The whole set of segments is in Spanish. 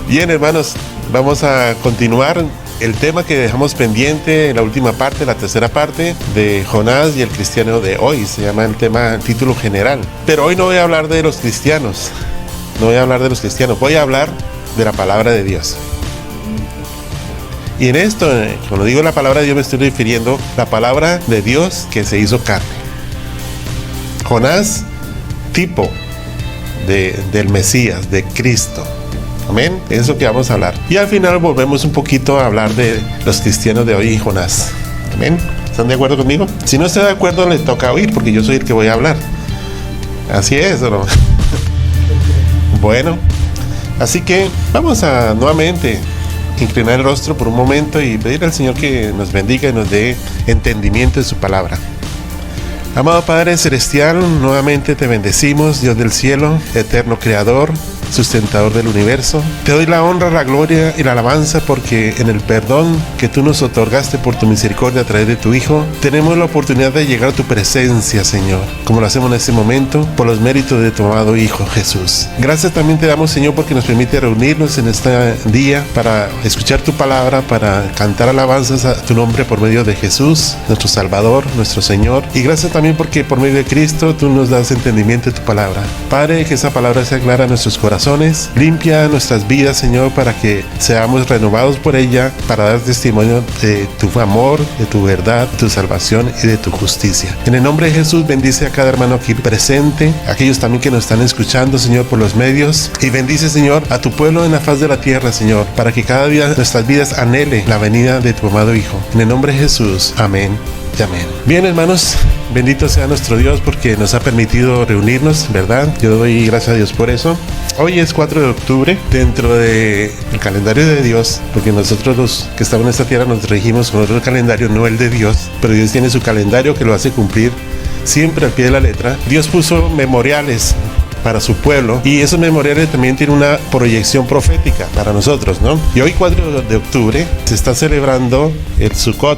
Bien, hermanos, vamos a continuar el tema que dejamos pendiente en la última parte, la tercera parte de Jonás y el cristiano de hoy. Se llama el tema, el título general. Pero hoy no voy a hablar de los cristianos. Voy a hablar de la palabra de Dios. Y en esto, cuando digo la palabra de Dios, me estoy refiriendo a la palabra de Dios que se hizo carne. Jonás, tipo del Mesías, de Cristo. Amén. Es eso que vamos a hablar. Y al final volvemos un poquito a hablar de los cristianos de hoy y Jonás. Amén. ¿Están de acuerdo conmigo? Si no está de acuerdo, le toca oír, porque yo soy el que voy a hablar. Así es, ¿o no? Bueno, así que vamos a nuevamente inclinar el rostro por un momento y pedir al Señor que nos bendiga y nos dé entendimiento de su palabra. Amado Padre Celestial, nuevamente te bendecimos, Dios del cielo, eterno Creador, sustentador del universo. Te doy la honra, la gloria y la alabanza porque en el perdón que tú nos otorgaste por tu misericordia a través de tu Hijo, tenemos la oportunidad de llegar a tu presencia, Señor, como lo hacemos en este momento, por los méritos de tu amado Hijo Jesús. Gracias también te damos, Señor, porque nos permite reunirnos en este día para escuchar tu palabra, para cantar alabanzas a tu nombre por medio de Jesús, nuestro Salvador, nuestro Señor. Y gracias también porque por medio de Cristo tú nos das entendimiento de tu palabra. Padre, que esa palabra sea clara a nuestros corazones, limpia nuestras vidas, Señor, para que seamos renovados por ella, para dar testimonio de tu amor, de tu verdad, de tu salvación y de tu justicia. En el nombre de Jesús, bendice a cada hermano aquí presente, aquellos también que nos están escuchando, Señor, por los medios, y bendice, Señor, a tu pueblo en la faz de la tierra, Señor, para que cada día nuestras vidas anhele la venida de tu amado Hijo. En el nombre de Jesús, amén. Amén. Bien, hermanos, bendito sea nuestro Dios porque nos ha permitido reunirnos, ¿verdad? Yo doy gracias a Dios por eso. Hoy es 4 de octubre, dentro del calendario de Dios, porque nosotros los que estamos en esta tierra nos regimos con otro calendario, no el de Dios, pero Dios tiene su calendario que lo hace cumplir siempre al pie de la letra. Dios puso memoriales para su pueblo y esos memoriales también tienen una proyección profética para nosotros, ¿no? Y hoy 4 de octubre se está celebrando el Sukkot.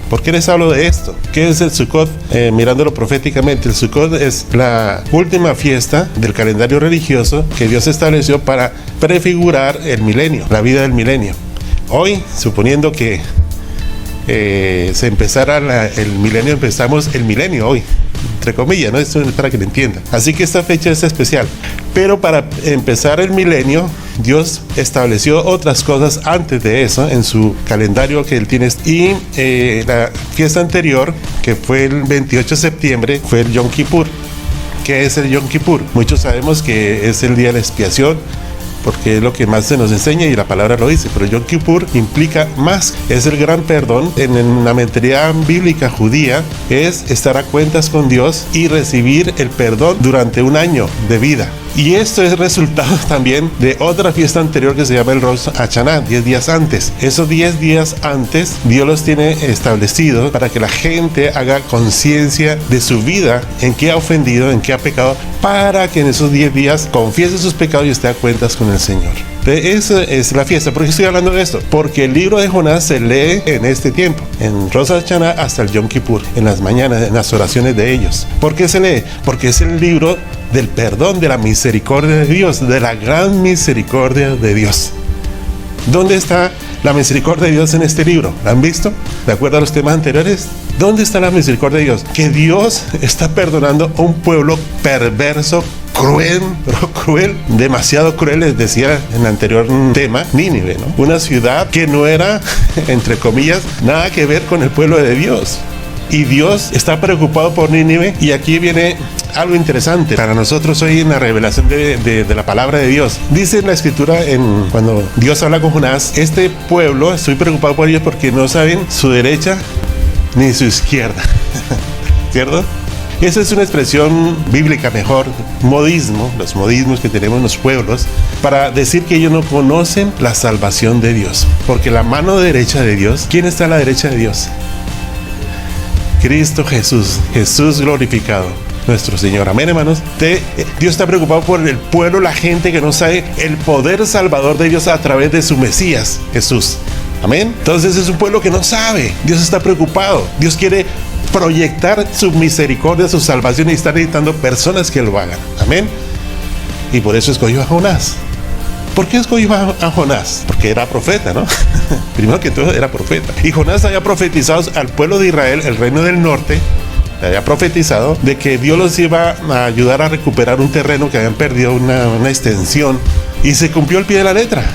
¿Por qué les hablo de esto? ¿Qué es el Sukkot? Mirándolo proféticamente, el Sukkot es la última fiesta del calendario religioso que Dios estableció para prefigurar el milenio, la vida del milenio. Hoy, suponiendo que se empezara el milenio, empezamos el milenio hoy, entre comillas, ¿no? Esto es para que lo entiendan. Así que esta fecha es especial. Pero para empezar el milenio, Dios estableció otras cosas antes de eso en su calendario que Él tiene. Y la fiesta anterior, que fue el 28 de septiembre, fue el Yom Kippur. ¿Qué es el Yom Kippur? Muchos sabemos que es el día de la expiación, porque es lo que más se nos enseña y la palabra lo dice, pero Yom Kippur implica más, es el gran perdón. En la mentalidad bíblica judía es estar a cuentas con Dios y recibir el perdón durante un año de vida. Y esto es resultado también de otra fiesta anterior que se llama el Rosh Hashanah, 10 días antes. Esos 10 días antes Dios los tiene establecidos para que la gente haga conciencia de su vida, en qué ha ofendido, en qué ha pecado, para que en esos 10 días confiese sus pecados y esté a cuentas con el Señor. Esa es la fiesta. ¿Por qué estoy hablando de esto? Porque el libro de Jonás se lee en este tiempo, en Rosh Hashanah hasta el Yom Kippur, en las mañanas, en las oraciones de ellos. ¿Por qué se lee? Porque es el libro del perdón, de la misericordia de Dios, de la gran misericordia de Dios. ¿Dónde está la misericordia de Dios en este libro? ¿La han visto? ¿De acuerdo a los temas anteriores? ¿Dónde está la misericordia de Dios? Que Dios está perdonando a un pueblo perverso, cruel, demasiado cruel, les decía en el anterior tema, Nínive, ¿no? Una ciudad que no era, entre comillas, nada que ver con el pueblo de Dios. Y Dios está preocupado por Nínive. Y aquí viene algo interesante para nosotros hoy en la revelación de la palabra de Dios. Dice en la escritura, cuando Dios habla con Jonás, este pueblo, estoy preocupado por ellos porque no saben su derecha ni su izquierda. ¿Cierto? Esa es una expresión bíblica mejor, modismo, los modismos que tenemos en los pueblos, para decir que ellos no conocen la salvación de Dios. Porque la mano derecha de Dios, ¿quién está a la derecha de Dios? Cristo Jesús, Jesús glorificado, nuestro Señor. Amén, hermanos. Dios está preocupado por el pueblo, la gente que no sabe el poder salvador de Dios a través de su Mesías, Jesús. Amén. Entonces es un pueblo que no sabe. Dios está preocupado. Dios quiere proyectar su misericordia, su salvación, y está necesitando personas que lo hagan. Amén. Y por eso escogió a Jonás, ¿Por qué escogió a Jonás? Porque era profeta, ¿no? Primero que todo era profeta. Y Jonás había profetizado al pueblo de Israel, el reino del norte, había profetizado de que Dios los iba a ayudar a recuperar un terreno que habían perdido, una extensión, y se cumplió al pie de la letra.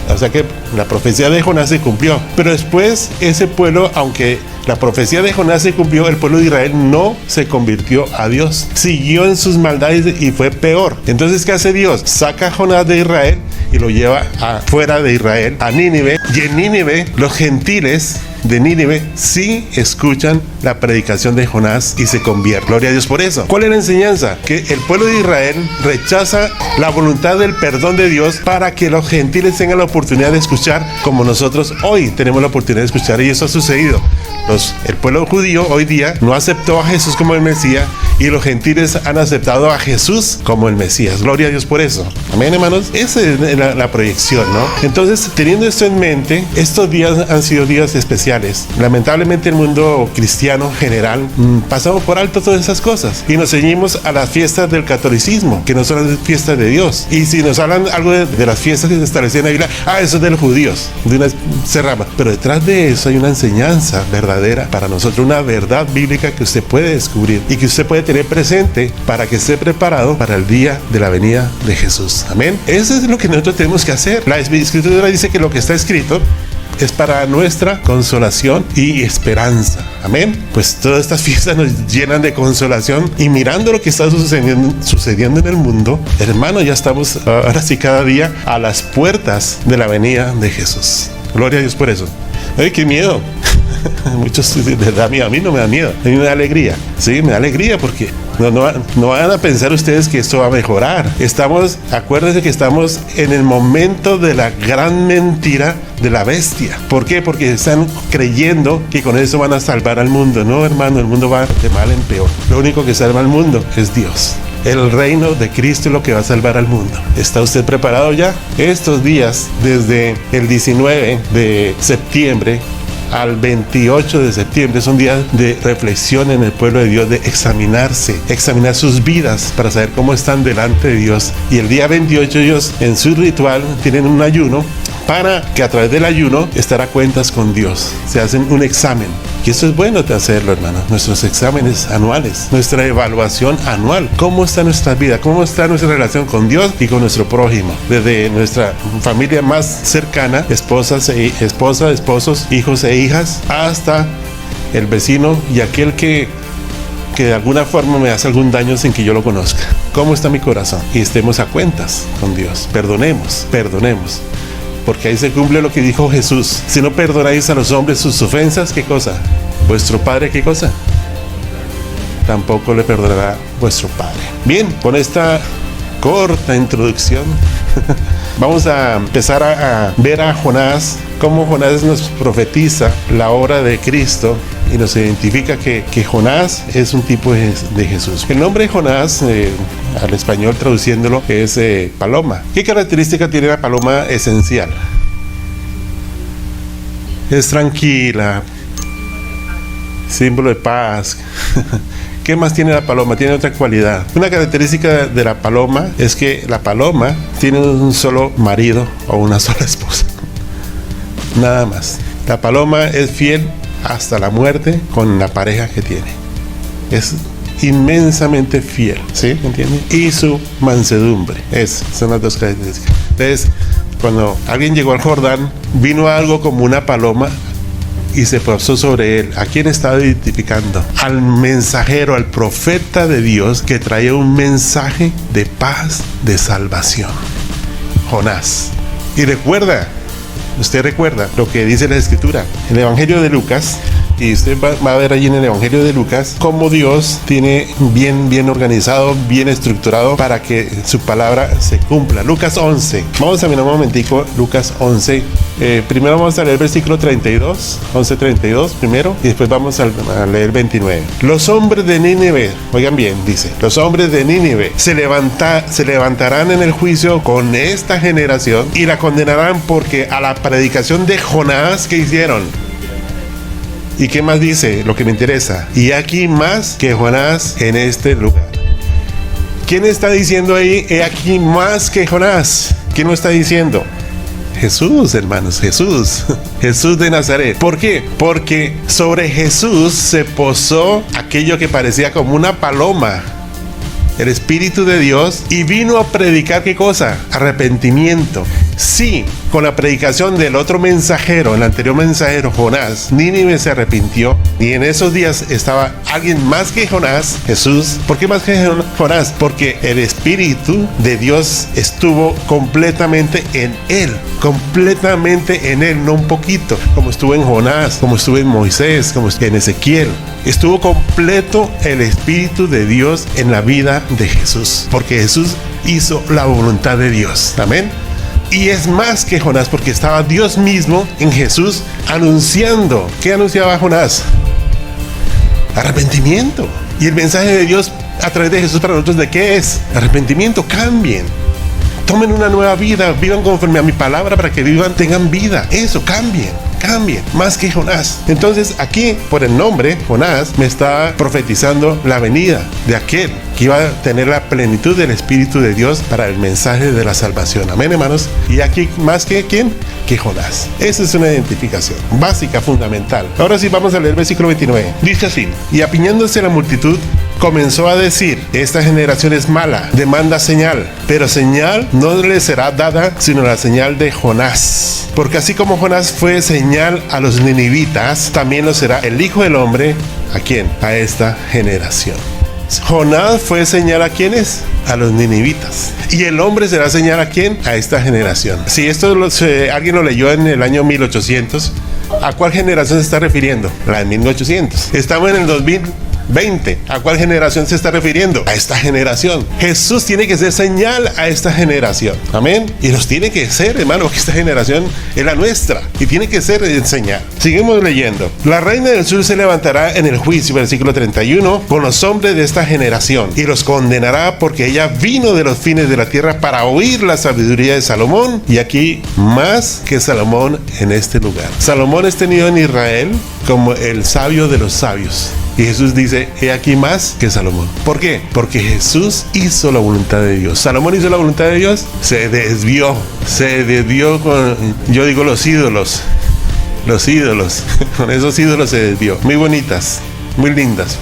O sea que la profecía de Jonás se cumplió. Pero después ese pueblo, aunque la profecía de Jonás se cumplió, el pueblo de Israel no se convirtió a Dios. Siguió en sus maldades y fue peor. Entonces, ¿qué hace Dios? Saca a Jonás de Israel y lo lleva afuera de Israel, a Nínive. Y en Nínive, los gentiles de Nínive sí escuchan la predicación de Jonás y se convierten. Gloria a Dios por eso. ¿Cuál es la enseñanza? Que el pueblo de Israel rechaza la voluntad del perdón de Dios para que los gentiles tengan la oportunidad de escuchar, como nosotros hoy tenemos la oportunidad de escuchar, y eso ha sucedido. El pueblo judío hoy día no aceptó a Jesús como el Mesías, y los gentiles han aceptado a Jesús como el Mesías. Gloria a Dios por eso. Amén, hermanos. Esa es la proyección, ¿no? Entonces, teniendo esto en mente, estos días han sido días especiales. Lamentablemente el mundo cristiano general pasamos por alto todas esas cosas y nos ceñimos a las fiestas del catolicismo, que no son las fiestas de Dios. Y si nos hablan algo de las fiestas que se establecían en la Biblia, eso es de los judíos, de una cerrama. Pero detrás de eso hay una enseñanza verdadera para nosotros, una verdad bíblica que usted puede descubrir y que usted puede tener presente para que esté preparado para el día de la venida de Jesús. Amén. Eso es lo que nosotros tenemos que hacer. La Escritura dice que lo que está escrito es para nuestra consolación y esperanza. Amén. Pues todas estas fiestas nos llenan de consolación, y mirando lo que está sucediendo en el mundo, hermano, ya estamos ahora sí cada día a las puertas de la venida de Jesús. Gloria a Dios por eso. ¡Ay, qué miedo! Muchos les da miedo. A mí no me da miedo, a mí me da alegría. Sí, me da alegría porque no van a pensar ustedes que esto va a mejorar. Acuérdense que estamos en el momento de la gran mentira de la bestia. ¿Por qué? Porque están creyendo que con eso van a salvar al mundo. No, hermano, el mundo va de mal en peor. Lo único que salva al mundo es Dios. El reino de Cristo es lo que va a salvar al mundo. ¿Está usted preparado ya? Estos días, desde el 19 de septiembre al 28 de septiembre, son días de reflexión en el pueblo de Dios, de examinarse, examinar sus vidas para saber cómo están delante de Dios. Y el día 28 ellos, en su ritual, tienen un ayuno para que a través del ayuno estar a cuentas con Dios. Se hacen un examen. Y eso es bueno de hacerlo, hermanos. Nuestros exámenes anuales, nuestra evaluación anual. ¿Cómo está nuestra vida? ¿Cómo está nuestra relación con Dios y con nuestro prójimo? Desde nuestra familia más cercana, esposos, hijos e hijas, hasta el vecino y aquel que de alguna forma me hace algún daño sin que yo lo conozca. ¿Cómo está mi corazón? Y estemos a cuentas con Dios. Perdonemos. Porque ahí se cumple lo que dijo Jesús. Si no perdonáis a los hombres sus ofensas, ¿qué cosa? ¿Vuestro Padre qué cosa? Tampoco le perdonará vuestro Padre. Bien, con esta corta introducción vamos a empezar a ver a Jonás, cómo Jonás nos profetiza la obra de Cristo y nos identifica que Jonás es un tipo de Jesús. El nombre de Jonás, al español traduciéndolo, es paloma. ¿Qué característica tiene la paloma esencial? Es tranquila, símbolo de paz. ¿Qué más tiene la paloma? Tiene otra cualidad. Una característica de la paloma es que la paloma tiene un solo marido o una sola esposa. Nada más. La paloma es fiel hasta la muerte con la pareja que tiene. Es inmensamente fiel, ¿sí? ¿Entienden? Y su mansedumbre. Son las dos características. Entonces, cuando alguien llegó al Jordán, vino algo como una paloma y se posó sobre él. ¿A quién estaba identificando? Al mensajero, al profeta de Dios que traía un mensaje de paz, de salvación. Jonás. Y usted recuerda lo que dice la Escritura en el Evangelio de Lucas, y usted va a ver allí en el Evangelio de Lucas cómo Dios tiene bien organizado, bien estructurado para que su palabra se cumpla. Lucas 11. Vamos a mirar un momentico Lucas 11. Primero vamos a leer el versículo 32, 11:32 primero, y después vamos a leer 29. Los hombres de Nínive, oigan bien, dice, los hombres de Nínive se levantarán en el juicio con esta generación y la condenarán porque a la predicación de Jonás que hicieron. ¿Y qué más dice? Lo que me interesa. Y aquí más que Jonás en este lugar. ¿Quién está diciendo ahí? He aquí más que Jonás. ¿Quién lo está diciendo? Jesús, hermanos, Jesús. Jesús de Nazaret. ¿Por qué? Porque sobre Jesús se posó aquello que parecía como una paloma, el Espíritu de Dios, y vino a predicar ¿qué cosa? Arrepentimiento. Sí, con la predicación del otro mensajero, el anterior mensajero, Jonás, Nínive se arrepintió, y en esos días estaba alguien más que Jonás, Jesús. ¿Por qué más que Jonás? Porque el Espíritu de Dios estuvo completamente en él, no un poquito, como estuvo en Jonás, como estuvo en Moisés, como en Ezequiel. Estuvo completo el Espíritu de Dios en la vida de Jesús, porque Jesús hizo la voluntad de Dios. Amén. Y es más que Jonás, porque estaba Dios mismo en Jesús anunciando. ¿Qué anunciaba Jonás? Arrepentimiento. Y el mensaje de Dios a través de Jesús para nosotros, ¿de qué es? Arrepentimiento. Cambien, tomen una nueva vida, vivan conforme a mi palabra para que vivan, tengan vida. Eso, cambien, más que Jonás. Entonces aquí, por el nombre Jonás, me está profetizando la venida de aquel que iba a tener la plenitud del Espíritu de Dios para el mensaje de la salvación. Amén, hermanos. Y aquí más que ¿quién? Que Jonás. Esa es una identificación básica, fundamental. Ahora sí vamos a leer el versículo 29. Dice así: y apiñándose la multitud, comenzó a decir: esta generación es mala, demanda señal, pero señal no le será dada sino la señal de Jonás. Porque así como Jonás fue señal a los ninivitas, también lo será el Hijo del Hombre. ¿A quién? A esta generación. Jonás fue señal a ¿quiénes? A los ninivitas. Y el hombre será señal a ¿quién? A esta generación. Si esto alguien lo leyó en el año 1800, ¿a cuál generación se está refiriendo? La de 1800. Estamos en el 2020. ¿A cuál generación se está refiriendo? A esta generación. Jesús tiene que ser señal a esta generación. Amén. Y nos tiene que ser, hermano, que esta generación es la nuestra. Y tiene que ser señal. Seguimos leyendo. La reina del sur se levantará en el juicio, versículo 31, con los hombres de esta generación, y los condenará porque ella vino de los fines de la tierra para oír la sabiduría de Salomón. Y aquí más que Salomón en este lugar. Salomón es tenido en Israel como el sabio de los sabios. Y Jesús dice: he aquí más que Salomón. ¿Por qué? Porque Jesús hizo la voluntad de Dios. Salomón hizo la voluntad de Dios, se desvió con, yo digo, los ídolos, con esos ídolos se desvió. Muy bonitas, muy lindas,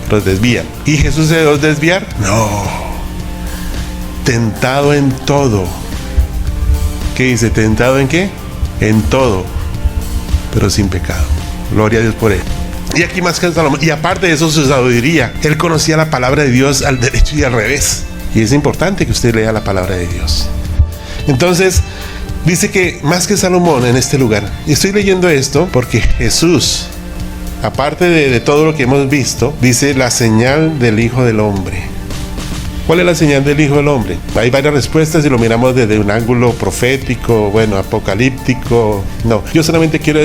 los desvían. ¿Y Jesús se dejó desviar? No. Tentado en todo. ¿Qué dice? ¿Tentado en qué? En todo, pero sin pecado. Gloria a Dios por él. Y aquí más que Salomón. Y aparte de eso, su sabiduría. Él conocía la palabra de Dios al derecho y al revés. Y es importante que usted lea la palabra de Dios. Entonces, dice que más que Salomón en este lugar. Y estoy leyendo esto porque Jesús, aparte de todo lo que hemos visto, dice la señal del Hijo del Hombre. ¿Cuál es la señal del Hijo del Hombre? Hay varias respuestas y lo miramos desde un ángulo profético, apocalíptico. No, yo solamente quiero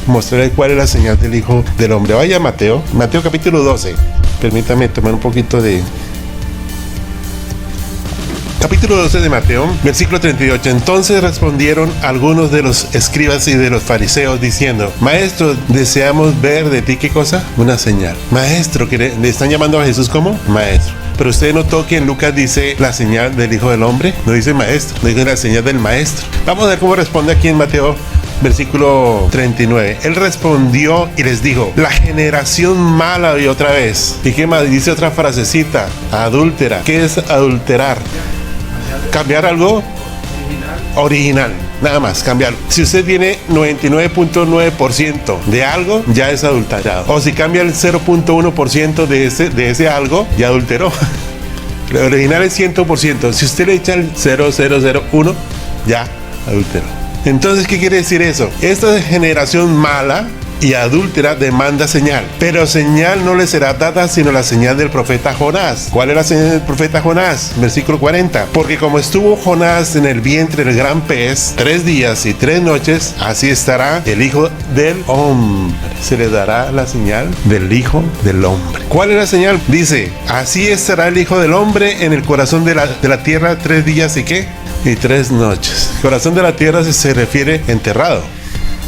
mostrarle cuál es la señal del Hijo del Hombre. Vaya a Mateo capítulo 12. Permítame tomar un poquito de... Capítulo 12 de Mateo, versículo 38. Entonces respondieron algunos de los escribas y de los fariseos diciendo: Maestro, deseamos ver de ti, ¿qué cosa? Una señal. Maestro, que le están llamando a Jesús como Maestro. Pero usted notó que en Lucas dice la señal del Hijo del Hombre, no dice Maestro, no dice la señal del Maestro. Vamos a ver cómo responde aquí en Mateo, versículo 39. Él respondió y les dijo: la generación mala, y otra vez. ¿Y qué más? Dice otra frasecita: adúltera. ¿Qué es adulterar? Cambiar algo original, nada más, cambiarlo. Si usted tiene 99.9% de algo, ya es adulterado. O si cambia el 0.1% de ese algo, ya adulteró. Lo original es 100%. Si usted le echa el 0.001, ya adulteró. Entonces, ¿qué quiere decir eso? Esta generación mala y adúltera demanda señal, pero señal no le será dada sino la señal del profeta Jonás. ¿Cuál es la señal del profeta Jonás? Versículo 40. Porque como estuvo Jonás en el vientre del gran pez 3 días y 3 noches, así estará el Hijo del Hombre. Se le dará la señal del Hijo del Hombre. ¿Cuál es la señal? Dice: así estará el Hijo del Hombre en el corazón de la tierra 3 días y ¿qué? Y 3 noches. Corazón de la tierra se refiere enterrado,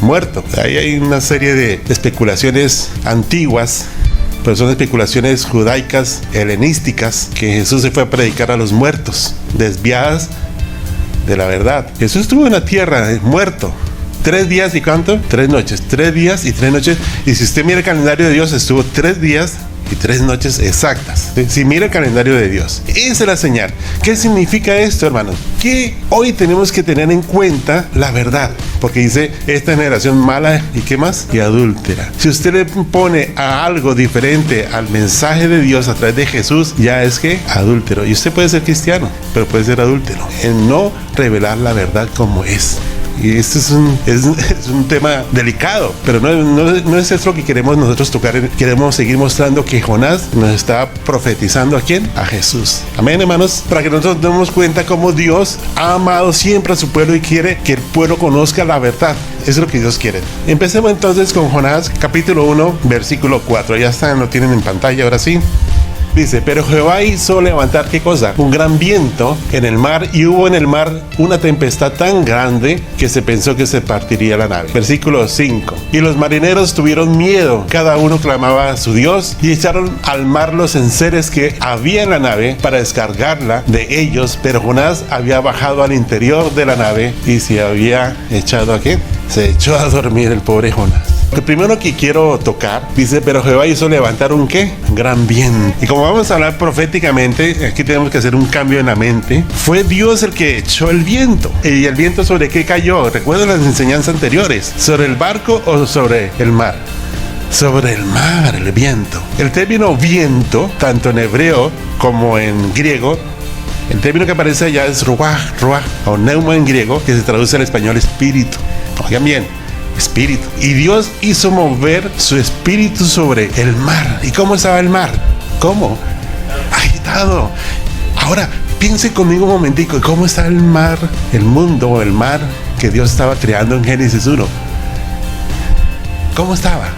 muerto. Ahí hay una serie de especulaciones antiguas, pero son especulaciones judaicas, helenísticas, que Jesús se fue a predicar a los muertos, desviadas de la verdad. Jesús estuvo en la tierra, muerto. 3 días y ¿cuánto? 3 noches. 3 días y 3 noches. Y si usted mira el calendario de Dios, estuvo 3 días y 3 noches exactas. Si mira el calendario de Dios, esa es la señal. ¿Qué significa esto, hermanos? Que hoy tenemos que tener en cuenta la verdad, porque dice, esta generación mala y ¿qué más? Y adúltera. Si usted le pone a algo diferente al mensaje de Dios a través de Jesús, ya es que adúltero. Y usted puede ser cristiano, pero puede ser adúltero en no revelar la verdad como es. Y esto es un tema delicado, pero no es eso lo que queremos nosotros tocar. Queremos seguir mostrando que Jonás nos está profetizando ¿a quién? A Jesús. Amén, hermanos, para que nosotros nos demos cuenta cómo Dios ha amado siempre a su pueblo y quiere que el pueblo conozca la verdad. Eso es lo que Dios quiere. Empecemos entonces con Jonás, capítulo 1, versículo 4. Ya están, lo tienen en pantalla ahora sí. Dice, pero Jehová hizo levantar, ¿qué cosa? Un gran viento en el mar, y hubo en el mar una tempestad tan grande que se pensó que se partiría la nave. Versículo 5. Y los marineros tuvieron miedo, cada uno clamaba a su Dios, y echaron al mar los enseres que había en la nave para descargarla de ellos, pero Jonás había bajado al interior de la nave y se había echado ¿a qué? Se echó a dormir el pobre Jonás. Lo primero que quiero tocar, dice, pero Jehová hizo levantar un ¿qué? Gran viento. Y como vamos a hablar proféticamente, aquí tenemos que hacer un cambio en la mente. Fue Dios el que echó el viento. ¿Y el viento sobre qué cayó? ¿Recuerdan las enseñanzas anteriores? ¿Sobre el barco o sobre el mar? Sobre el mar, el viento. El término viento, tanto en hebreo como en griego, el término que aparece allá es ruach, o neuma en griego, que se traduce al español espíritu. Oigan bien. Espíritu. Y Dios hizo mover su espíritu sobre el mar. ¿Y cómo estaba el mar? ¿Cómo? Agitado. Ahora, piense conmigo un momentico. ¿Cómo está el mar, el mundo o el mar que Dios estaba creando en Génesis 1? ¿Cómo estaba?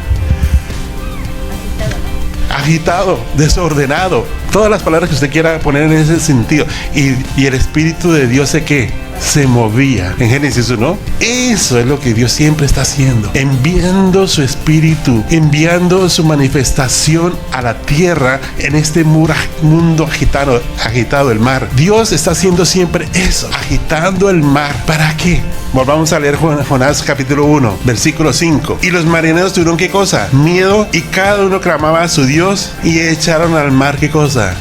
Agitado, desordenado. Todas las palabras que usted quiera poner en ese sentido. Y el espíritu de Dios ¿de qué? Se movía en Génesis 1. Eso es lo que Dios siempre está haciendo, enviando su espíritu, enviando su manifestación a la tierra en este mundo agitado el mar. Dios está haciendo siempre eso, agitando el mar. ¿Para qué? Volvamos a leer Jonás capítulo 1, versículo 5. Y los marineros tuvieron ¿qué cosa? Miedo, y cada uno clamaba a su Dios, y echaron al mar ¿qué cosa?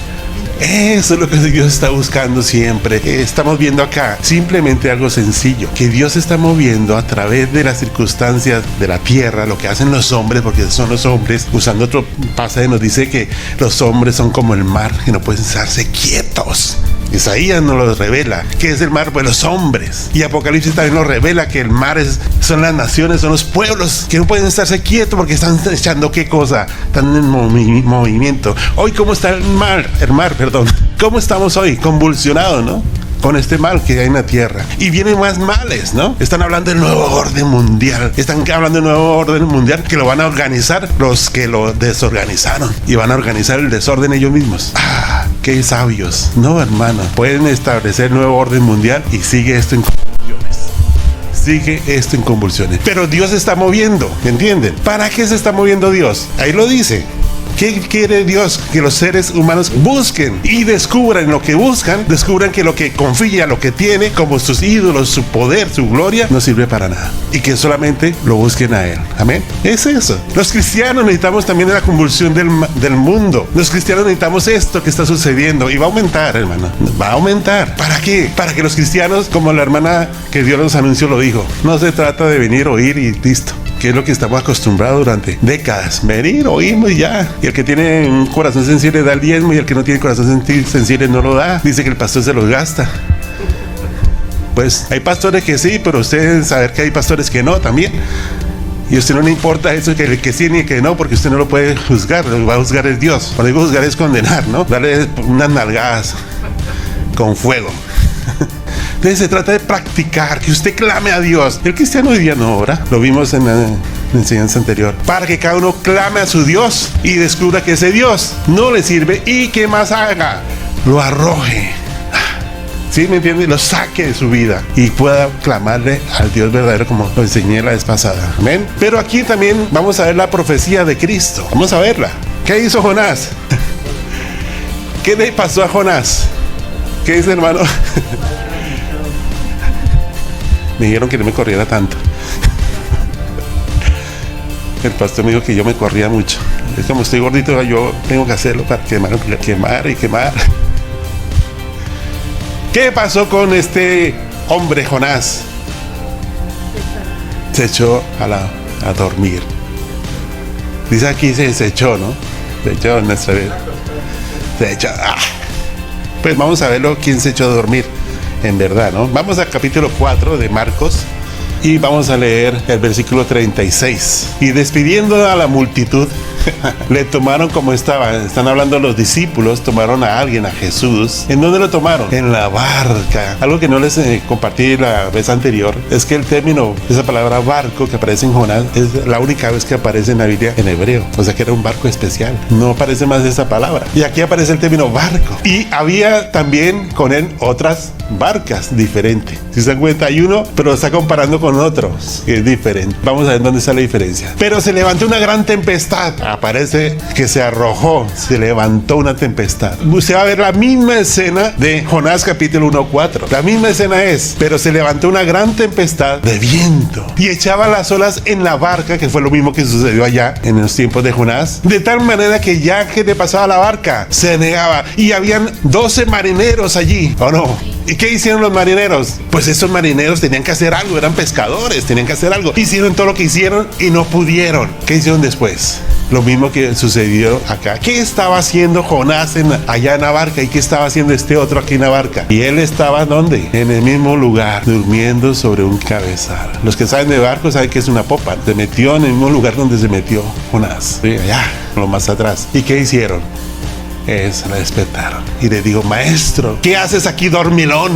Eso es lo que Dios está buscando siempre. Estamos viendo acá simplemente algo sencillo, que Dios está moviendo a través de las circunstancias de la tierra, lo que hacen los hombres, porque son los hombres. Usando otro pasaje nos dice que los hombres son como el mar, que no pueden estarse quietos. Isaías nos lo revela. ¿Qué es el mar? Pues los hombres. Y Apocalipsis también nos revela que el mar son las naciones, son los pueblos que no pueden estarse quietos porque están echando ¿qué cosa? Están en movimiento. Hoy, ¿cómo está el mar? ¿Cómo estamos hoy? Convulsionados, ¿no? Con este mal que hay en la tierra. Y vienen más males, ¿no? Están hablando del nuevo orden mundial. Están hablando del nuevo orden mundial que lo van a organizar los que lo desorganizaron. Y van a organizar el desorden ellos mismos. ¡Ah! ¡Qué sabios! No, hermano. Pueden establecer el nuevo orden mundial y sigue esto en convulsiones. Pero Dios se está moviendo, ¿me entienden? ¿Para qué se está moviendo Dios? Ahí lo dice. ¿Qué quiere Dios? Que los seres humanos busquen y descubran lo que buscan, descubran que lo que confía, lo que tiene, como sus ídolos, su poder, su gloria, no sirve para nada. Y que solamente lo busquen a Él. Amén. Es eso. Los cristianos necesitamos también la convulsión del mundo. Los cristianos necesitamos esto que está sucediendo. Y va a aumentar, hermano. Va a aumentar. ¿Para qué? Para que los cristianos, como la hermana que Dios nos anunció lo dijo, no se trata de venir, oír y listo. Que es lo que estamos acostumbrados durante décadas. Venir, oímos y ya. Y el que tiene un corazón sensible da el diezmo, y el que no tiene corazón sensible no lo da. Dice que el pastor se los gasta. Pues hay pastores que sí, pero usted saber que hay pastores que no también. Y a usted no le importa eso, que el que sí ni el que no, porque usted no lo puede juzgar. Lo que va a juzgar es Dios. Cuando digo juzgar es condenar, ¿no? Darle unas nalgadas con fuego. Entonces se trata de practicar, que usted clame a Dios. El cristiano hoy día no ora, lo vimos en la enseñanza anterior, para que cada uno clame a su Dios y descubra que ese Dios no le sirve y que más haga, lo arroje. ¿Sí me entiende? Lo saque de su vida y pueda clamarle al Dios verdadero, como lo enseñé la vez pasada. Amén. Pero aquí también vamos a ver la profecía de Cristo. Vamos a verla. ¿Qué hizo Jonás? ¿Qué le pasó a Jonás? ¿Qué dice, hermano? Me dijeron que no me corriera tanto. El pastor me dijo que yo me corría mucho. Es como estoy gordito, yo tengo que hacerlo para quemar y quemar. ¿Qué pasó con este hombre Jonás? Se echó a dormir. Dice aquí se echó, ¿no? Se echó en nuestra vida. Se echó. Pues vamos a verlo, quién se echó a dormir. En verdad, ¿no? Vamos al capítulo 4 de Marcos. Y vamos a leer el versículo 36. Y despidiendo a la multitud, le tomaron como estaba. Están hablando los discípulos, tomaron a alguien, a Jesús. ¿En dónde lo tomaron? En la barca. Algo que no les compartí la vez anterior es que el término, esa palabra barco que aparece en Jonás, es la única vez que aparece en la Biblia en hebreo. O sea que era un barco especial. No aparece más esa palabra. Y aquí aparece el término barco. Y había también con él otras barcas diferentes. Si se dan cuenta, hay uno, pero lo está comparando con otros, que es diferente. Vamos a ver dónde está la diferencia. Pero se levantó una gran tempestad. Aparece que se arrojó, se levantó una tempestad. Usted va a ver la misma escena de Jonás capítulo 1:4. La misma escena es, pero se levantó una gran tempestad de viento y echaba las olas en la barca, que fue lo mismo que sucedió allá en los tiempos de Jonás, de tal manera que ya que le pasaba la barca, se negaba. Y habían 12 marineros allí, ¿o no? ¿Y qué hicieron los marineros? Pues esos marineros tenían que hacer algo, eran pescadores, tenían que hacer algo. Hicieron todo lo que hicieron y no pudieron. ¿Qué hicieron después? Lo mismo que sucedió acá. ¿Qué estaba haciendo Jonás allá en la barca? ¿Y qué estaba haciendo este otro aquí en la barca? Y él estaba, ¿dónde? En el mismo lugar, durmiendo sobre un cabezal. Los que saben de barco saben que es una popa. Se metió en el mismo lugar donde se metió Jonás. Sí, allá, lo más atrás. ¿Y qué hicieron? La despertaron. Y le digo, maestro, ¿qué haces aquí, dormilón?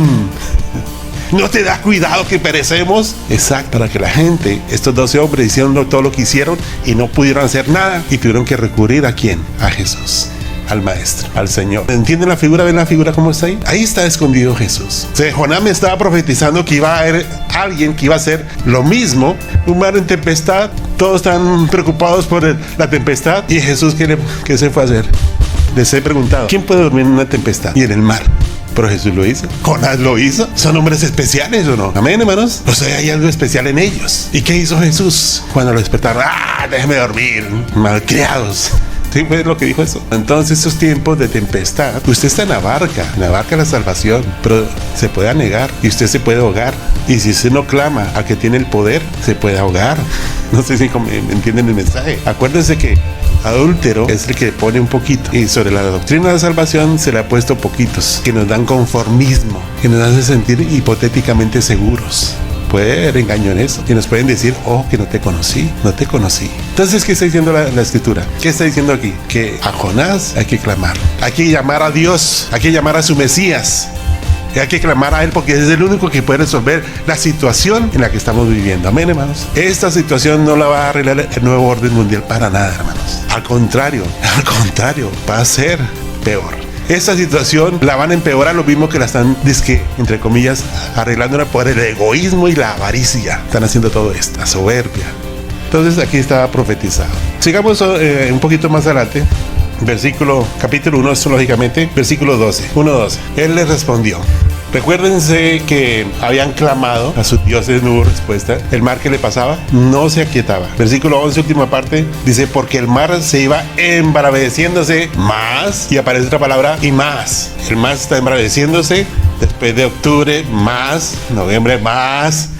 ¿No te das cuidado que perecemos? Exacto, para que la gente, estos 12 hombres hicieron todo lo que hicieron y no pudieron hacer nada y tuvieron que recurrir ¿a quién? A Jesús, al Maestro, al Señor. ¿Entienden la figura? ¿Ven la figura cómo está ahí? Ahí está escondido Jesús. O sea, Jonás me estaba profetizando que iba a haber alguien que iba a hacer lo mismo, un mar en tempestad, todos están preocupados por la tempestad y Jesús, ¿qué se fue a hacer? Les he preguntado, ¿quién puede dormir en una tempestad y en el mar? Pero Jesús lo hizo. Jonás lo hizo. ¿Son hombres especiales o no? Amén, hermanos. O sea, hay algo especial en ellos. ¿Y qué hizo Jesús cuando lo despertaron? Déjeme dormir, malcriados. Sí, fue lo que dijo eso. Entonces, esos tiempos de tempestad, usted está en la barca de la salvación, pero se puede anegar y usted se puede ahogar. Y si usted no clama a que tiene el poder, se puede ahogar. No sé si me entienden el mensaje. Acuérdense que adúltero es el que pone un poquito, y sobre la doctrina de la salvación se le ha puesto poquitos que nos dan conformismo, que nos hace sentir hipotéticamente seguros. Puede haber engaño en eso, que nos pueden decir, que no te conocí. Entonces, ¿qué está diciendo la escritura? ¿Qué está diciendo aquí? Que a Jonás hay que clamar, hay que llamar a Dios, hay que llamar a su Mesías. Hay que clamar a Él porque es el único que puede resolver la situación en la que estamos viviendo. Amén, hermanos. Esta situación no la va a arreglar el nuevo orden mundial para nada, hermanos. Al contrario, va a ser peor. Esta situación la van a empeorar lo mismo que la están, entre comillas, arreglándola por el egoísmo y la avaricia. Están haciendo todo esto, la soberbia. Entonces aquí está profetizado. Sigamos un poquito más adelante. Capítulo 1, lógicamente, versículo 12. 1:12. Él les respondió. Recuérdense que habían clamado a sus dioses, no hubo respuesta. El mar que le pasaba no se aquietaba. Versículo 11, última parte, dice, porque el mar se iba embraveciéndose más, y aparece otra palabra, y más. El mar está embraveciéndose, después de octubre, más, noviembre, más.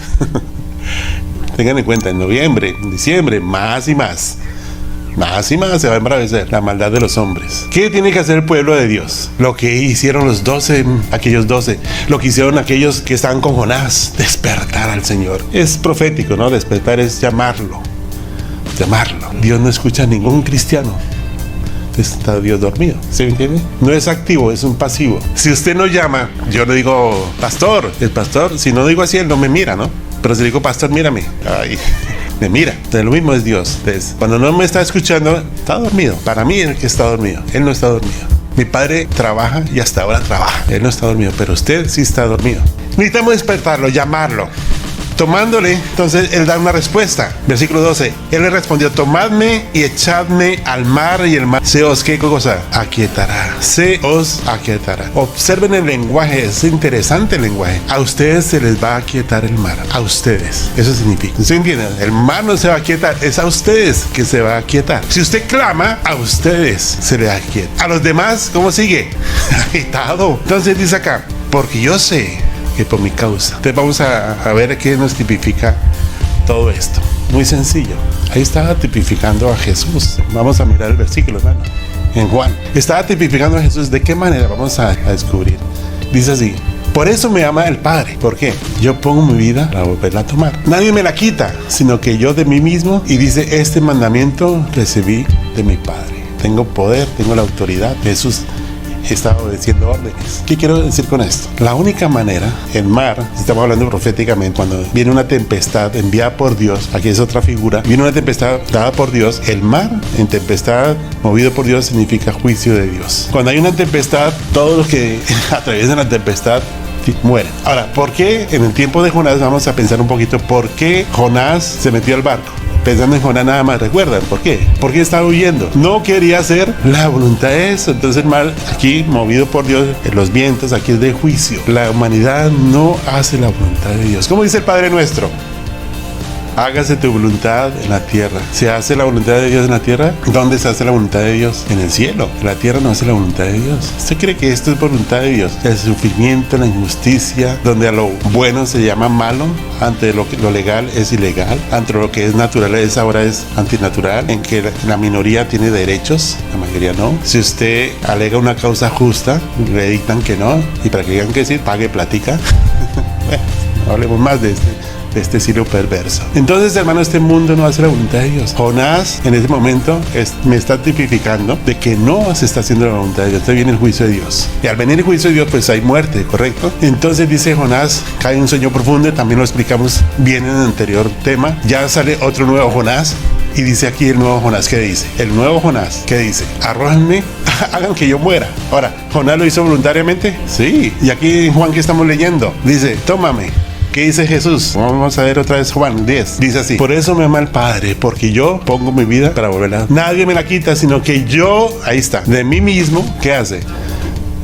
Tengan en cuenta, en noviembre, en diciembre, más y más. Más y más se va a embravecer la maldad de los hombres. ¿Qué tiene que hacer el pueblo de Dios? Lo que hicieron aquellos 12, lo que hicieron aquellos que estaban con Jonás, despertar al Señor. Es profético, ¿no? Despertar es llamarlo. Dios no escucha a ningún cristiano. Está Dios dormido, ¿se me entiende? No es activo, es un pasivo. Si usted no llama, yo le digo, pastor, el pastor, si no digo así, él no me mira, ¿no? Pero si le digo, pastor, mírame, me mira. Entonces, lo mismo es Dios. Entonces, cuando no me está escuchando, está dormido. Para mí, el que está dormido, él no está dormido. Mi padre trabaja y hasta ahora trabaja. Él no está dormido, pero usted sí está dormido. Necesitamos despertarlo, llamarlo. Tomándole, entonces él da una respuesta. Versículo 12. Él le respondió: tomadme y echadme al mar, y el mar se os, ¿qué cosa? Aquietará. Se os aquietará. Observen el lenguaje, es interesante el lenguaje. A ustedes se les va a aquietar el mar. A ustedes. Eso significa. ¿Usted entiende? El mar no se va a aquietar, es a ustedes que se va a aquietar. Si usted clama, a ustedes se les aquieta. A los demás, ¿cómo sigue? Agitado. Entonces dice acá: porque yo sé que por mi causa. Entonces vamos a ver qué nos tipifica todo esto. Muy sencillo. Ahí estaba tipificando a Jesús. Vamos a mirar el versículo, hermano. En Juan. Estaba tipificando a Jesús. ¿De qué manera? Vamos a descubrir. Dice así: por eso me ama el Padre. ¿Por qué? Yo pongo mi vida para volverla a tomar. Nadie me la quita, sino que yo de mí mismo. Y dice: este mandamiento recibí de mi Padre. Tengo poder, tengo la autoridad. Jesús está obedeciendo órdenes. ¿Qué quiero decir con esto? La única manera, el mar, estamos hablando proféticamente, cuando viene una tempestad enviada por Dios, aquí es otra figura, viene una tempestad dada por Dios, el mar en tempestad movido por Dios significa juicio de Dios. Cuando hay una tempestad, todos los que atraviesan la tempestad mueren. Ahora, ¿por qué en el tiempo de Jonás? Vamos a pensar un poquito, ¿por qué Jonás se metió al barco? Pensando en Jonás nada más, ¿recuerdan? ¿Por qué? Porque estaba huyendo. No quería hacer la voluntad de eso. Entonces el mar, aquí movido por Dios, en los vientos, aquí es de juicio. La humanidad no hace la voluntad de Dios. ¿Cómo dice el Padre nuestro? Hágase tu voluntad en la tierra. ¿Se hace la voluntad de Dios en la tierra? ¿Dónde se hace la voluntad de Dios? En el cielo. En la tierra no hace la voluntad de Dios. ¿Usted cree que esto es voluntad de Dios? El sufrimiento, la injusticia, donde a lo bueno se llama malo, ante lo legal es ilegal, ante lo que es naturaleza ahora es antinatural, en que la minoría tiene derechos, la mayoría no. Si usted alega una causa justa, le dictan que no, y para que digan que sí, pague platica. Bueno, no hablemos más de este estilo perverso. Entonces, hermano, este mundo no hace la voluntad de Dios. Jonás en ese momento me está tipificando de que no se está haciendo la voluntad de Dios. Entonces viene el juicio de Dios. Y al venir el juicio de Dios, pues hay muerte, ¿correcto? Entonces dice Jonás, cae en un sueño profundo. También lo explicamos bien en el anterior tema. Ya sale otro nuevo Jonás. Y dice aquí el nuevo Jonás, ¿qué dice? El nuevo Jonás, ¿qué dice? Arrójenme, hagan que yo muera. Ahora, ¿Jonás lo hizo voluntariamente? Sí. Y aquí en Juan, que estamos leyendo, dice: tómame. ¿Qué dice Jesús? Vamos a ver otra vez Juan 10. Dice así: por eso me ama el Padre, porque yo pongo mi vida para volverla. Nadie me la quita, sino que yo, ahí está, de mí mismo, ¿qué hace?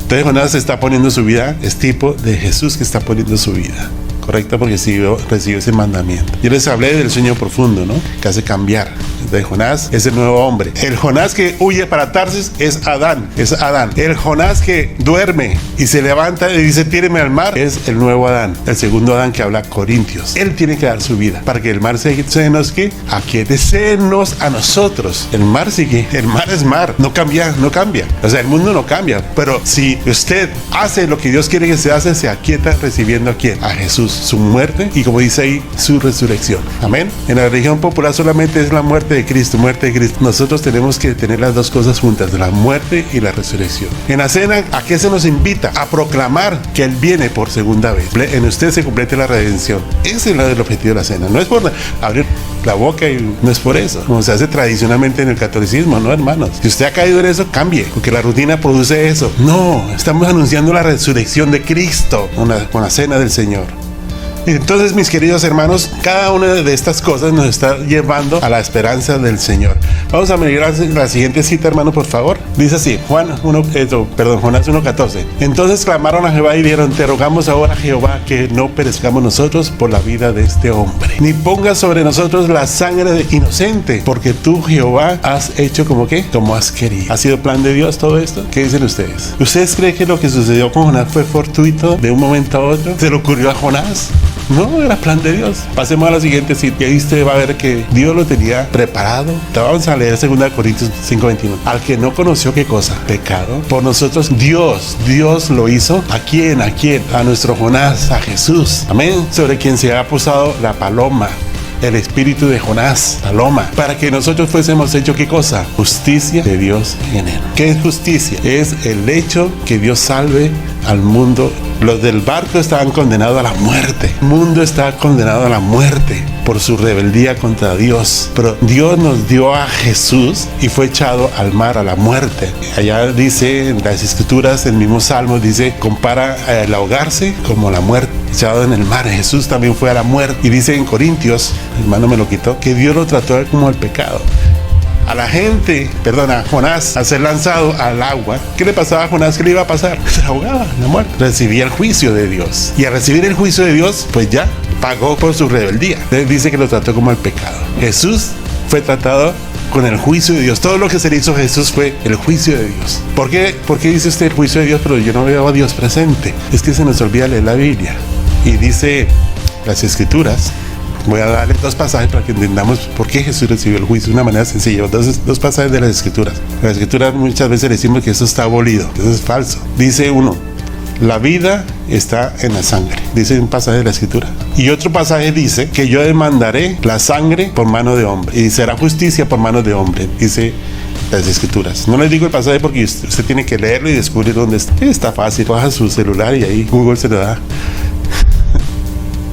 Entonces Jonás está poniendo su vida, es tipo de Jesús que está poniendo su vida. Correcto, porque recibió ese mandamiento. Yo les hablé del sueño profundo, ¿no? Que hace cambiar. De Jonás es el nuevo hombre. El Jonás que huye para Tarsis es Adán. El Jonás que duerme y se levanta y dice: tíreme al mar, es el nuevo Adán. El segundo Adán que habla Corintios. Él tiene que dar su vida para que el mar se nos que aquietesenos a nosotros. El mar sigue. El mar es mar. No cambia. O sea, el mundo no cambia. Pero si usted hace lo que Dios quiere que se hace, se aquieta recibiendo a quién? A Jesús. Su muerte y, como dice ahí, su resurrección. Amén. En la religión popular solamente es la muerte de Cristo. Nosotros tenemos que tener las dos cosas juntas, la muerte y la resurrección. En la cena, ¿a qué se nos invita? A proclamar que Él viene por segunda vez. En usted se complete la redención. Ese es el objetivo de la cena. No es por abrir la boca, y no es por eso, como se hace tradicionalmente en el catolicismo, ¿no, hermanos? Si usted ha caído en eso, cambie, porque la rutina produce eso. No, estamos anunciando la resurrección de Cristo con la cena del Señor. Entonces, mis queridos hermanos, cada una de estas cosas nos está llevando a la esperanza del Señor. Vamos a mirar la siguiente cita, hermano, por favor. Dice así, Jonás 1:14. Entonces clamaron a Jehová y dijeron: te rogamos ahora, Jehová, que no perezcamos nosotros por la vida de este hombre, ni pongas sobre nosotros la sangre de inocente, porque tú, Jehová, has hecho como has querido. ¿Ha sido plan de Dios todo esto? ¿Qué dicen ustedes? ¿Ustedes creen que lo que sucedió con Jonás fue fortuito de un momento a otro? ¿Se le ocurrió a Jonás? No, era plan de Dios. Pasemos a la siguiente cita. Y ahí usted va a ver que Dios lo tenía preparado. Vamos a leer 2 Corintios 5:21. Al que no conoció, ¿qué cosa? Pecado. Por nosotros Dios lo hizo. ¿A quién? A nuestro Jonás, a Jesús. Amén. Sobre quien se ha posado la paloma, el espíritu de Jonás, paloma, para que nosotros fuésemos hecho, ¿qué cosa? Justicia de Dios en él. ¿Qué es justicia? Es el hecho que Dios salve al mundo. Los del barco estaban condenados a la muerte. El mundo estaba condenado a la muerte por su rebeldía contra Dios. Pero Dios nos dio a Jesús y fue echado al mar, a la muerte. Allá dice en las escrituras, el mismo Salmo dice, compara el ahogarse como la muerte, echado en el mar. Jesús también fue a la muerte. Y dice en Corintios, hermano me lo quitó, que Dios lo trató como el pecado. A la gente, a Jonás, al ser lanzado al agua, ¿qué le pasaba a Jonás? ¿Qué le iba a pasar? Se ahogaba, la muerte. Recibía el juicio de Dios. Y al recibir el juicio de Dios, pues ya pagó por su rebeldía. Entonces dice que lo trató como el pecado. Jesús fue tratado con el juicio de Dios. Todo lo que se le hizo a Jesús fue el juicio de Dios. ¿Por qué dice usted el juicio de Dios, pero yo no veo a Dios presente? Es que se nos olvida leer la Biblia. Y dice las Escrituras. Voy a darle dos pasajes para que entendamos por qué Jesús recibió el juicio de una manera sencilla. Dos pasajes de las Escrituras. Las Escrituras muchas veces decimos que eso está abolido. Eso es falso. Dice uno, la vida está en la sangre. Dice un pasaje de la Escritura. Y otro pasaje dice que yo demandaré la sangre por mano de hombre. Y será justicia por mano de hombre. Dice las Escrituras. No les digo el pasaje porque usted tiene que leerlo y descubrir dónde está. Está fácil. Baja su celular y ahí Google se lo da.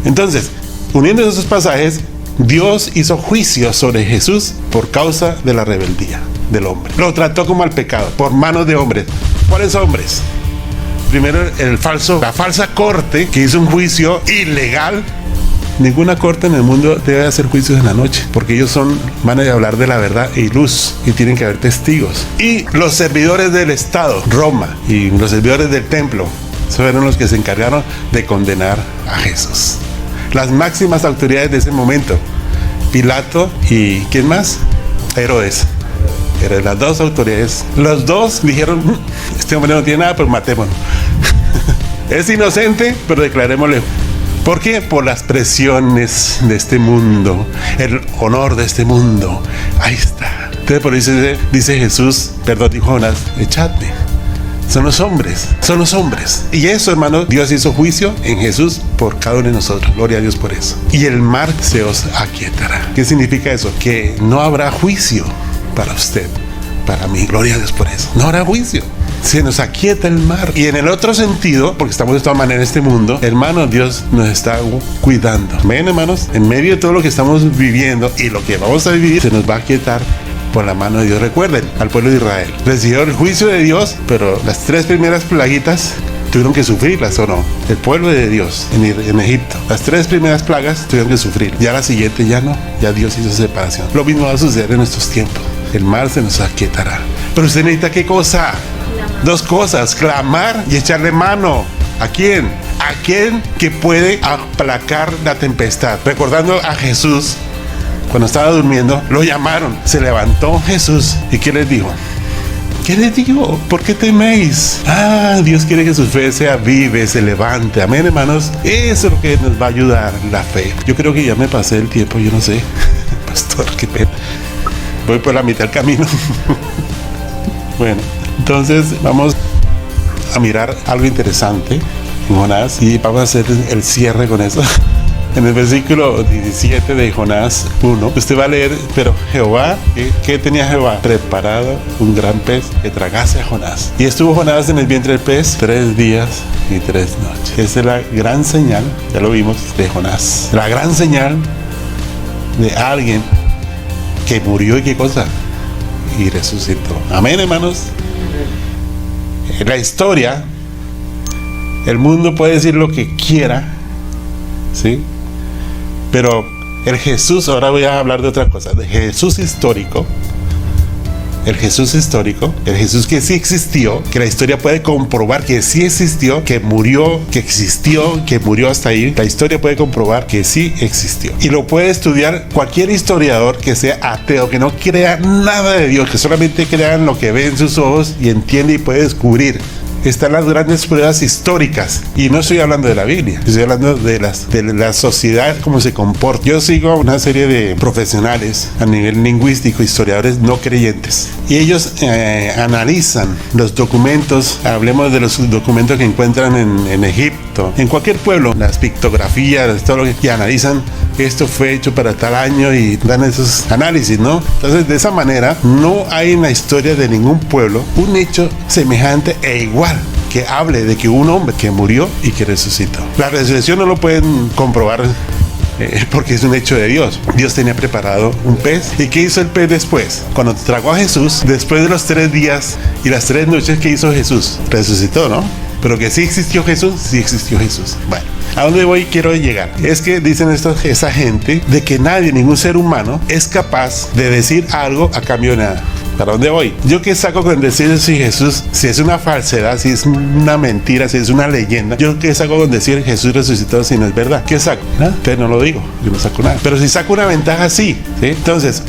Entonces, uniendo esos pasajes, Dios hizo juicio sobre Jesús por causa de la rebeldía del hombre. Lo trató como al pecado, por manos de hombres. ¿Cuáles hombres? Primero la falsa corte que hizo un juicio ilegal. Ninguna corte en el mundo debe hacer juicios en la noche, porque ellos van a hablar de la verdad y luz, y tienen que haber testigos. Y los servidores del Estado, Roma, y los servidores del templo, fueron los que se encargaron de condenar a Jesús. Las máximas autoridades de ese momento, Pilato y ¿quién más? Herodes. Pero las dos autoridades, los dos dijeron, este hombre no tiene nada, pero matémoslo. Es inocente, pero declarémosle. ¿Por qué? Por las presiones de este mundo, el honor de este mundo. Ahí está. Entonces por eso dice Jesús, dijo Jonás, echadme. Son los hombres. Y eso, hermano, Dios hizo juicio en Jesús por cada uno de nosotros. Gloria a Dios por eso. Y el mar se os aquietará. ¿Qué significa eso? Que no habrá juicio para usted, para mí. Gloria a Dios por eso. No habrá juicio. Se nos aquieta el mar. Y en el otro sentido, porque estamos de todas maneras en este mundo, hermano, Dios nos está cuidando. Ven, hermanos, en medio de todo lo que estamos viviendo y lo que vamos a vivir, se nos va a aquietar por la mano de Dios. Recuerden, al pueblo de Israel recibió el juicio de Dios, pero las 3 primeras plaguitas tuvieron que sufrirlas, ¿o no? El pueblo de Dios en Egipto, las 3 primeras plagas tuvieron que sufrir. Ya la siguiente ya no, ya Dios hizo separación. Lo mismo va a suceder en estos tiempos. El mar se nos aquietará. Pero usted necesita ¿qué cosa? 2 cosas, clamar y echarle mano. ¿A quién? Aquel que puede aplacar la tempestad. Recordando a Jesús, cuando estaba durmiendo, lo llamaron, se levantó Jesús. ¿Y qué les dijo? ¿Qué les digo? ¿Por qué teméis? Dios quiere que su fe sea vive, se levante. Amén, hermanos. Eso es lo que nos va a ayudar, la fe. Yo creo que ya me pasé el tiempo, yo no sé. Pastor, qué pena. Voy por la mitad del camino. Bueno, entonces vamos a mirar algo interesante en Jonás y vamos a hacer el cierre con eso. En el versículo 17 de Jonás 1, usted va a leer, pero Jehová, ¿qué tenía Jehová? Preparado un gran pez que tragase a Jonás. Y estuvo Jonás en el vientre del pez 3 días y 3 noches. Esa es la gran señal, ya lo vimos, de Jonás. La gran señal de alguien que murió y qué cosa, y resucitó. Amén, hermanos. En la historia, el mundo puede decir lo que quiera, ¿sí? Pero el Jesús, ahora voy a hablar de otra cosa, de Jesús histórico, el Jesús que sí existió, que la historia puede comprobar que sí existió, que murió, que existió, que murió hasta ahí. La historia puede comprobar que sí existió. Y lo puede estudiar cualquier historiador que sea ateo, que no crea nada de Dios, que solamente crea en lo que ve en sus ojos y entiende y puede descubrir. Están las grandes pruebas históricas. Y no estoy hablando de la Biblia, estoy hablando de la sociedad, cómo se comporta. Yo sigo a una serie de profesionales a nivel lingüístico, historiadores no creyentes. Y ellos analizan los documentos, hablemos de los documentos que encuentran en Egipto, en cualquier pueblo, las pictografías, todo lo que analizan. Esto fue hecho para tal año y dan esos análisis, ¿no? Entonces, de esa manera, no hay en la historia de ningún pueblo un hecho semejante e igual que hable de que hubo un hombre que murió y que resucitó. La resurrección no lo pueden comprobar porque es un hecho de Dios. Dios tenía preparado un pez. ¿Y qué hizo el pez después? Cuando tragó a Jesús, después de los 3 días y las 3 noches, ¿qué hizo Jesús? Resucitó, ¿no? Pero que sí existió Jesús, sí existió Jesús. Bueno, ¿a dónde voy? Quiero llegar. Es que dicen esa gente de que nadie, ningún ser humano, es capaz de decir algo a cambio de nada. ¿Para dónde voy? Yo qué saco con decir si Jesús, si es una falsedad, si es una mentira, si es una leyenda. Yo qué saco con decir Jesús resucitó si no es verdad. ¿Qué saco? ¿Nada? Entonces no lo digo, yo no saco nada. Pero si saco una ventaja, sí. Entonces,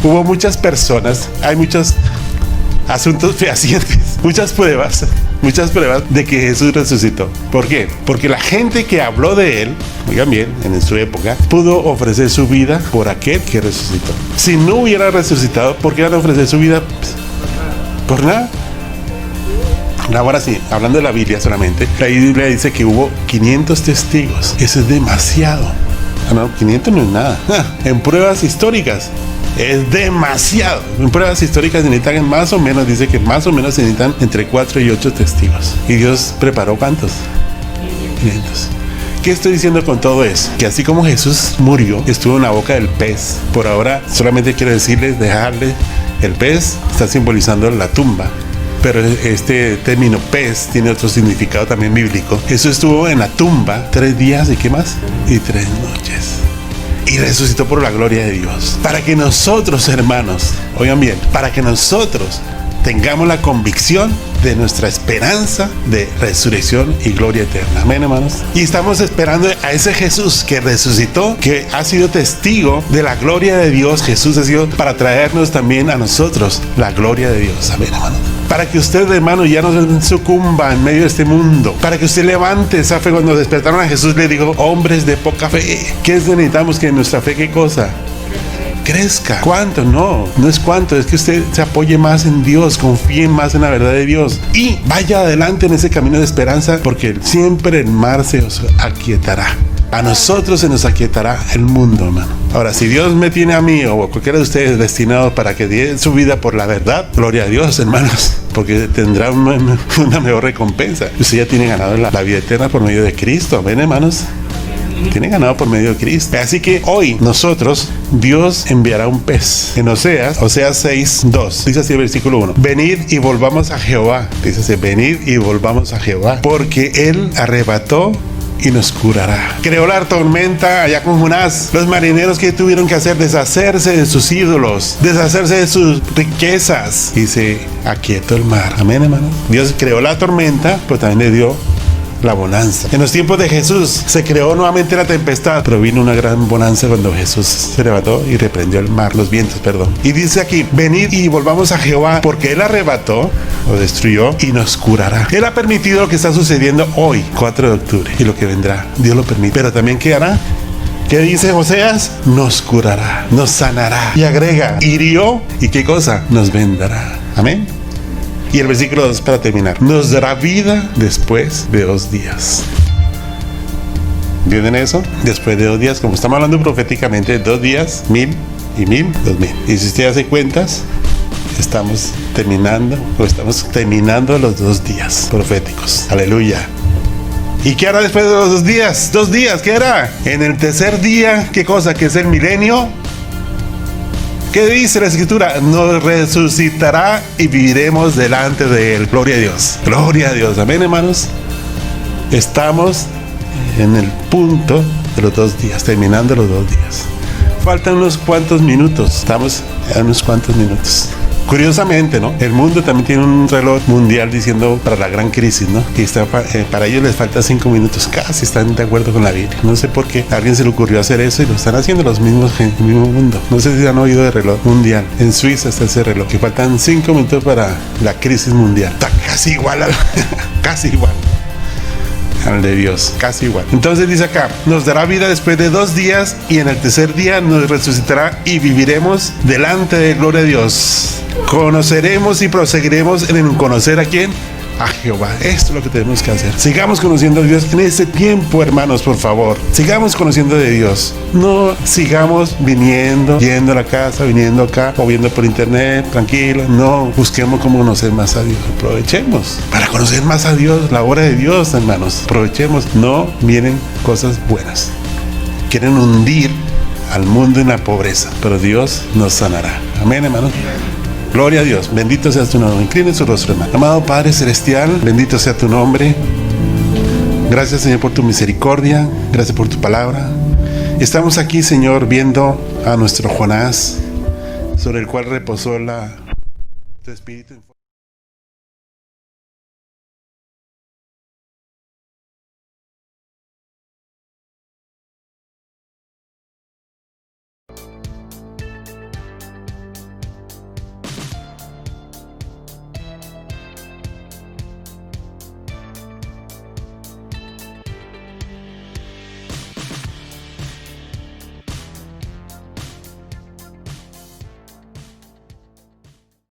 hubo muchas personas, hay muchos asuntos fehacientes, muchas pruebas de que Jesús resucitó. ¿Por qué? Porque la gente que habló de él, oigan bien, en su época, pudo ofrecer su vida por aquel que resucitó. Si no hubiera resucitado, ¿por qué iban a ofrecer su vida? Por nada. Ahora sí, hablando de la Biblia solamente, la Biblia dice que hubo 500 testigos. Eso es demasiado. No, 500 no es nada. En pruebas históricas es demasiado. En pruebas históricas se necesitan más o menos, dice que más o menos se necesitan entre 4 y 8 testigos. ¿Y Dios preparó cuántos? 500. ¿Qué estoy diciendo con todo eso? Que así como Jesús murió, estuvo en la boca del pez. Por ahora solamente quiero decirles, dejarles, el pez está simbolizando la tumba. Pero este término pez tiene otro significado también bíblico. Jesús estuvo en la tumba 3 días y ¿qué más? Y 3 noches. Y resucitó por la gloria de Dios. Para que nosotros, hermanos, oigan bien, para que nosotros tengamos la convicción de nuestra esperanza de resurrección y gloria eterna. Amén, hermanos. Y estamos esperando a ese Jesús que resucitó, que ha sido testigo de la gloria de Dios. Jesús ha sido para traernos también a nosotros la gloria de Dios. Amén, hermanos. Para que usted, hermano, ya no sucumba en medio de este mundo. Para que usted levante esa fe. Cuando despertaron a Jesús le dijo, hombres de poca fe. ¿Qué necesitamos? Que nuestra fe, ¿qué cosa? Crezca. ¿Cuánto? No es cuánto, es que usted se apoye más en Dios, confíe más en la verdad de Dios y vaya adelante en ese camino de esperanza, porque siempre el mar se os aquietará. A nosotros se nos aquietará el mundo, hermano. Ahora, si Dios me tiene a mí o a cualquiera de ustedes destinados para que den su vida por la verdad, gloria a Dios, hermanos, porque tendrá una mejor recompensa. Usted ya tiene ganado la vida eterna por medio de Cristo. ¿Ven, hermanos? Tiene ganado por medio de Cristo. Así que hoy nosotros, Dios enviará un pez. En Oseas 6:2 dice así el versículo 1: venid y volvamos a Jehová. Dice así: venid y volvamos a Jehová, porque Él arrebató y nos curará. Creó la tormenta allá con Jonás. Los marineros, que tuvieron que hacer, deshacerse de sus ídolos, deshacerse de sus riquezas, y se aquietó el mar. Amén, hermano. Dios creó la tormenta, pero también le dio la bonanza. En los tiempos de Jesús se creó nuevamente la tempestad, pero vino una gran bonanza cuando Jesús se levantó y reprendió el mar, los vientos, perdón. Y dice aquí: venid y volvamos a Jehová, porque Él arrebató o destruyó y nos curará. Él ha permitido lo que está sucediendo hoy, 4 de octubre, y lo que vendrá, Dios lo permite. Pero también, ¿qué hará? ¿Qué dice Oseas? Nos curará, nos sanará. Y agrega: hirió, ¿y qué cosa? Nos vendará. Amén. Y el versículo 2 para terminar: nos dará vida después de 2 días. ¿Entienden eso? Después de 2 días, como estamos hablando proféticamente, 2 días, 1000 y 1000, 2000. Y si usted hace cuentas, estamos terminando los 2 días proféticos. Aleluya. ¿Y qué hará después de los 2 días? 2 días, ¿qué hará? En el tercer día, ¿qué cosa? Que es el milenio. ¿Qué dice la Escritura? Nos resucitará y viviremos delante de Él. Gloria a Dios. Gloria a Dios. Amén, hermanos. Estamos en el punto de los 2 días, terminando los 2 días. Faltan unos cuantos minutos. Estamos en unos cuantos minutos. Curiosamente, ¿no? El mundo también tiene un reloj mundial diciendo para la gran crisis, ¿no? Y para ellos les falta 5 minutos. Casi están de acuerdo con la Biblia. No sé por qué a alguien se le ocurrió hacer eso y lo están haciendo el mismo mundo. No sé si han oído del reloj mundial. En Suiza está ese reloj, que faltan 5 minutos para la crisis mundial. Está casi igual casi igual al de Dios, casi igual. Entonces dice acá: nos dará vida después de 2 días y en el tercer día nos resucitará y viviremos delante de gloria de Dios. Conoceremos y proseguiremos en conocer ¿a quién? a Jehová. Esto es lo que tenemos que hacer. Sigamos conociendo a Dios en este tiempo, hermanos, por favor. Sigamos conociendo de Dios. No sigamos viniendo, yendo a la casa, viniendo acá o viendo por internet, tranquilo. No, busquemos cómo conocer más a Dios. Aprovechemos para conocer más a Dios, la obra de Dios, hermanos. Aprovechemos. No vienen cosas buenas. Quieren hundir al mundo en la pobreza, pero Dios nos sanará. Amén, hermanos. Gloria a Dios, bendito sea tu nombre. Incline su rostro, hermano. Amado Padre Celestial, bendito sea tu nombre. Gracias, Señor, por tu misericordia. Gracias por tu palabra. Estamos aquí, Señor, viendo a nuestro Jonás, sobre el cual reposó tu espíritu.